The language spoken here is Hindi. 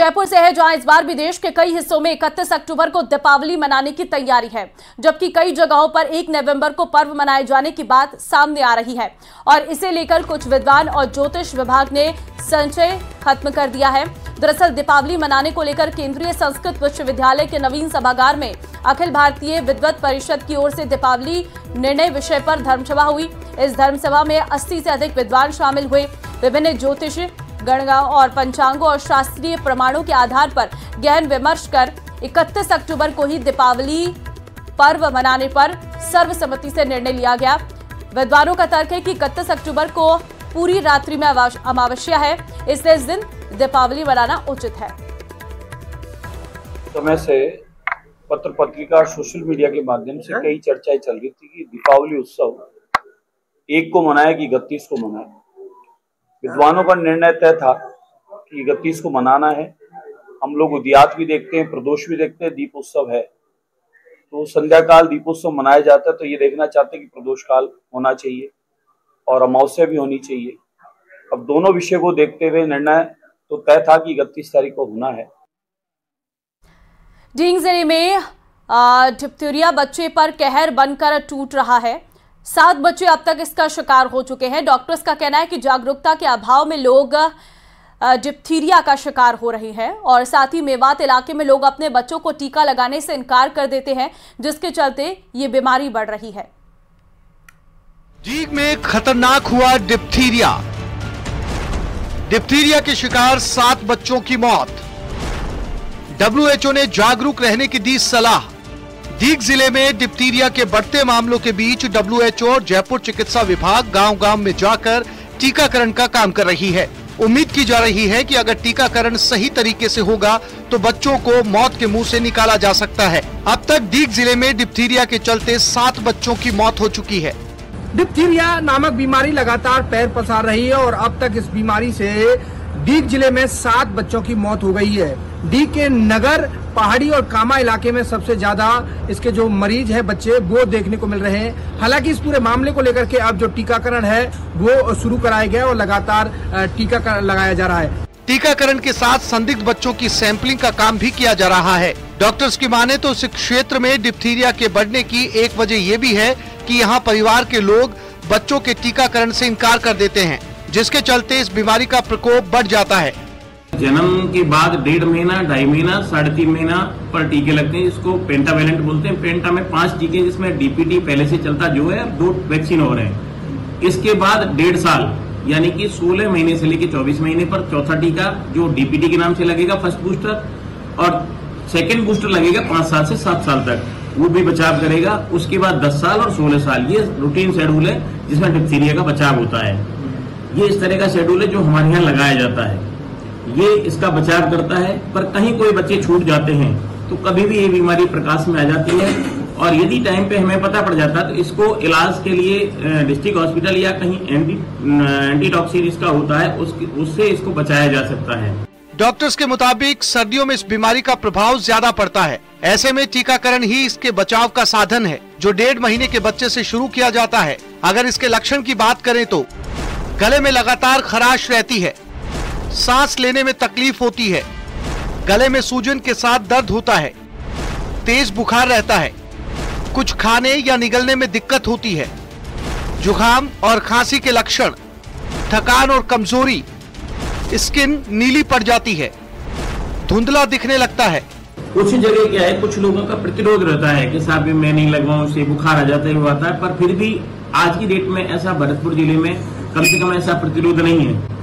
जयपुर से है, जहां इस बार भी देश के कई हिस्सों में 31 अक्टूबर को दीपावली मनाने की तैयारी है, जबकि कई जगहों पर 1 नवंबर को पर्व मनाए जाने की बात सामने आ रही है और इसे लेकर कुछ विद्वान और ज्योतिष विभाग ने संशय खत्म कर दिया है। दरअसल दीपावली मनाने को लेकर केंद्रीय संस्कृत विश्वविद्यालय के नवीन सभागार में अखिल भारतीय विद्वत परिषद की ओर से दीपावली निर्णय विषय पर धर्मसभा हुई। इस धर्मसभा में 80 से अधिक विद्वान शामिल हुए। विभिन्न ज्योतिष गणनाओं और पंचांगों और शास्त्रीय प्रमाणों के आधार पर गहन विमर्श कर 31 अक्टूबर को ही दीपावली पर्व मनाने पर सर्वसम्मति से निर्णय लिया गया। विद्वानों का तर्क है कि 31 अक्टूबर को पूरी रात्रि में अमावस्या है, इसलिए इस दिन दीपावली मनाना उचित है। समय से पत्र पत्रिका और सोशल मीडिया के माध्यम से कई चर्चाएं चल रही थी कि दीपावली उत्सव 1 को मनाए कि 31 को मनाए। विद्वानों का निर्णय तय था कि 31 को मनाना है। हम लोग उदयात भी देखते हैं, प्रदोष भी देखते हैं, दीपोत्सव है तो संध्या काल दीपोत्सव मनाया जाता है, तो ये देखना चाहते हैं कि प्रदोष काल होना चाहिए और अमावस्या भी होनी चाहिए। अब दोनों विषय को देखते हुए निर्णय तो तय था कि 31 तारीख को होना है। जींद जिले में डिप्थीरिया बच्चे पर कहर बनकर टूट रहा है। 7 बच्चे अब तक इसका शिकार हो चुके हैं। डॉक्टर्स का कहना है कि जागरूकता के अभाव में लोग डिप्थीरिया का शिकार हो रहे हैं और साथ ही मेवात इलाके में लोग अपने बच्चों को टीका लगाने से इनकार कर देते हैं, जिसके चलते ये बीमारी बढ़ रही है। जींद में खतरनाक हुआ डिप्थीरिया। डिप्थीरिया के शिकार 7 बच्चों की मौत। WHO ने जागरूक रहने की दी सलाह। जींद जिले में डिप्थीरिया के बढ़ते मामलों के बीच WHO और जयपुर चिकित्सा विभाग गांव-गांव में जाकर टीकाकरण का काम कर रही है। उम्मीद की जा रही है कि अगर टीकाकरण सही तरीके से होगा तो बच्चों को मौत के मुंह से निकाला जा सकता है। अब तक जींद जिले में डिप्थीरिया के चलते 7 बच्चों की मौत हो चुकी है। डिप्थीरिया नामक बीमारी लगातार पैर पसार रही है और अब तक इस बीमारी से जींद जिले में 7 बच्चों की मौत हो गई है। जींद के नगर, पहाड़ी और कामा इलाके में सबसे ज्यादा इसके जो मरीज है बच्चे वो देखने को मिल रहे हैं। हालांकि इस पूरे मामले को लेकर के अब जो टीकाकरण है वो शुरू कराया गया और लगातार टीका लगाया जा रहा है। टीकाकरण के साथ संदिग्ध बच्चों की सैंपलिंग का काम भी किया जा रहा है। डॉक्टर्स की माने तो इस क्षेत्र में डिप्थीरिया के बढ़ने की एक वजह ये भी है कि यहाँ परिवार के लोग बच्चों के टीकाकरण से इनकार कर देते हैं, जिसके चलते इस बीमारी का प्रकोप बढ़ जाता है। जन्म के बाद 1.5 महीना, 2.5 महीना, 3.5 महीना पर टीके लगते हैं। इसको पेंटावेलेंट बोलते हैं। पेंटा में 5 टीके, जिसमें DPT पहले से चलता जो है, 2 वैक्सीन और हैं। इसके बाद 1.5 साल यानी कि 16 महीने से लेकर 24 महीने पर चौथा टीका जो DPT के नाम से लगेगा, फर्स्ट बूस्टर, और सेकेंड बूस्टर लगेगा 5 साल से 7 साल तक, वो भी बचाव करेगा। उसके बाद 10 साल और 16 साल, ये रूटीन शेड्यूल है जिसमें डिप्थीरिया का बचाव होता है। ये इस तरह का शेड्यूल है जो हमारे यहाँ लगाया जाता है, ये इसका बचाव करता है। पर कहीं कोई बच्चे छूट जाते हैं तो कभी भी ये बीमारी प्रकाश में आ जाती है और यदि टाइम पे हमें पता पड़ जाता है तो इसको इलाज के लिए डिस्ट्रिक्ट हॉस्पिटल या कहीं एंटीटॉक्सिन इसका होता है, उससे इसको बचाया जा सकता है। डॉक्टर्स के मुताबिक सर्दियों में इस बीमारी का प्रभाव ज्यादा पड़ता है। ऐसे में टीकाकरण ही इसके बचाव का साधन है, जो 1.5 महीने के बच्चे से शुरू किया जाता है। अगर इसके लक्षण की बात करें तो गले में लगातार खराश रहती है, सांस लेने में तकलीफ होती है, गले में सूजन के साथ दर्द होता है, तेज बुखार रहता है, कुछ खाने या निगलने में दिक्कत होती है, जुकाम और खांसी के लक्षण, थकान और कमजोरी, स्किन नीली पड़ जाती है, धुंधला दिखने लगता है। कुछ जगह क्या है, कुछ लोगों का प्रतिरोध रहता है कि साहब मैं नहीं लगवाऊं, उससे बुखार आ जाता है, वो आता है। पर फिर भी आज की डेट में ऐसा भरतपुर जिले में कम से कम ऐसा प्रतिरोध नहीं है।